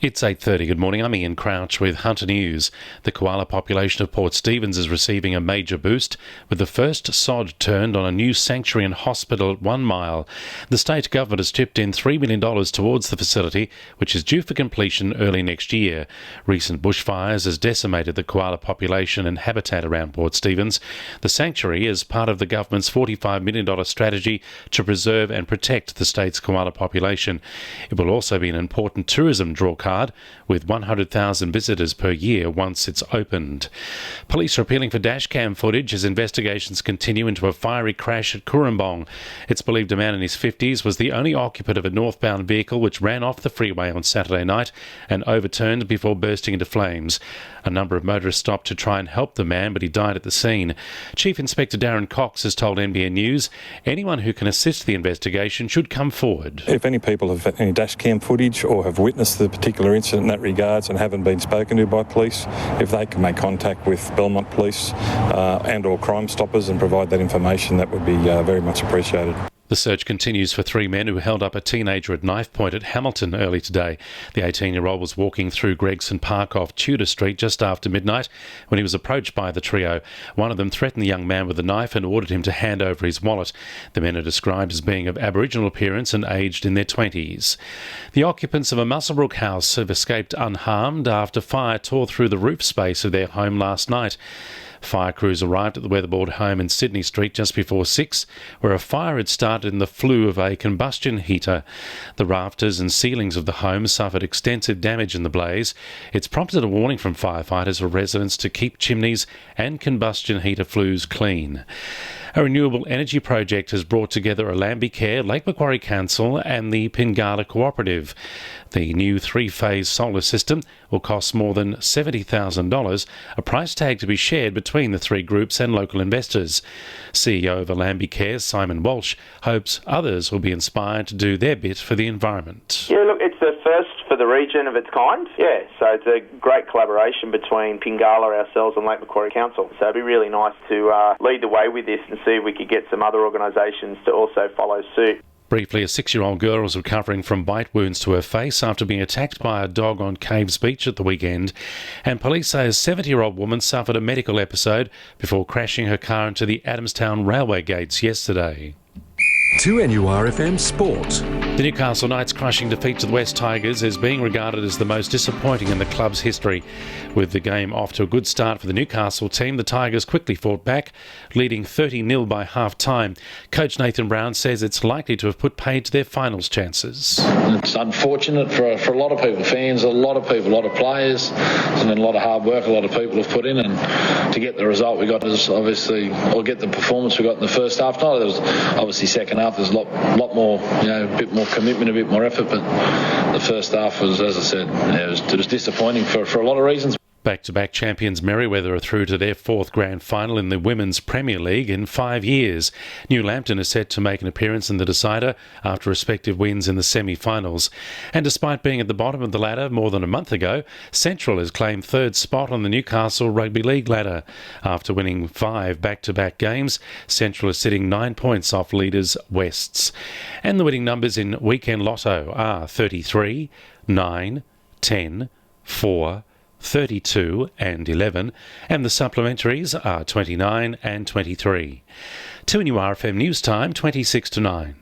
It's 8:30. Good morning. I'm Ian Crouch with Hunter News. The koala population of Port Stephens is receiving a major boost, with the first sod turned on a new sanctuary and hospital at 1 Mile. The state government has chipped in $3 million towards the facility, which is due for completion early next year. Recent bushfires has decimated the koala population and habitat around Port Stephens. The sanctuary is part of the government's $45 million strategy to preserve and protect the state's koala population. It will also be an important tourism drawcard, with 100,000 visitors per year once it's opened. Police are appealing for dashcam footage as investigations continue into a fiery crash at Cooranbong. It's believed a man in his 50s was the only occupant of a northbound vehicle which ran off the freeway on Saturday night and overturned before bursting into flames. A number of motorists stopped to try and help the man, but he died at the scene. Chief Inspector Darren Cox has told NBN News anyone who can assist the investigation should come forward. If any people have any dashcam footage or have witnessed the particular incident in that regards and haven't been spoken to by police, if they can make contact with Belmont Police and or Crime Stoppers and provide that information, that would be very much appreciated. The search continues for 3 men who held up a teenager at knife point at Hamilton early today. The 18-year-old was walking through Gregson Park off Tudor Street just after midnight when he was approached by the trio. One of them threatened the young man with a knife and ordered him to hand over his wallet. The men are described as being of Aboriginal appearance and aged in their 20s. The occupants of a Muswellbrook house have escaped unharmed after fire tore through the roof space of their home last night. Fire crews arrived at the weatherboard home in Sydney Street just before 6, where a fire had started in the flue of a combustion heater. The rafters and ceilings of the home suffered extensive damage in the blaze. It's prompted a warning from firefighters for residents to keep chimneys and combustion heater flues clean. A renewable energy project has brought together Allambie Care, Lake Macquarie Council and the Pingala Cooperative. The new 3-phase solar system will cost more than $70,000, a price tag to be shared between the three groups and local investors. CEO of Allambie Care, Simon Walsh, hopes others will be inspired to do their bit for the environment. Yeah, look, it's the first for the region of its kind. Yeah, so it's a great collaboration between Pingala, ourselves and Lake Macquarie Council. So it'd be really nice to lead the way with this and see if we could get some other organisations to also follow suit. Briefly, a 6-year-old girl was recovering from bite wounds to her face after being attacked by a dog on Caves Beach at the weekend. And police say a 70-year-old woman suffered a medical episode before crashing her car into the Adamstown railway gates yesterday. 2NURFM Sport. The Newcastle Knights' crushing defeat to the West Tigers is being regarded as the most disappointing in the club's history. With the game off to a good start for the Newcastle team, the Tigers quickly fought back, leading 30-0 by half-time. Coach Nathan Brown says it's likely to have put paid to their finals chances. It's unfortunate for a lot of people, fans, a lot of people, a lot of players. It's been a lot of hard work, a lot of people have put in, and to get the result we got is obviously, or get the performance we got in the first half. No, there was obviously second half. There's a lot more, a bit more commitment, a bit more effort, but the first half was, as I said, it was disappointing for a lot of reasons. Back-to-back champions Merewether are through to their 4th grand final in the Women's Premier League in 5 years. New Lambton is set to make an appearance in the decider after respective wins in the semi-finals. And despite being at the bottom of the ladder more than a month ago, Central has claimed 3rd spot on the Newcastle Rugby League ladder. After winning 5 back-to-back games, Central is sitting 9 points off leaders Wests. And the winning numbers in Weekend Lotto are 33, 9, 10, 4, 32 and 11, and the supplementaries are 29 and 23. 2NURFM News Time, 26 to 9.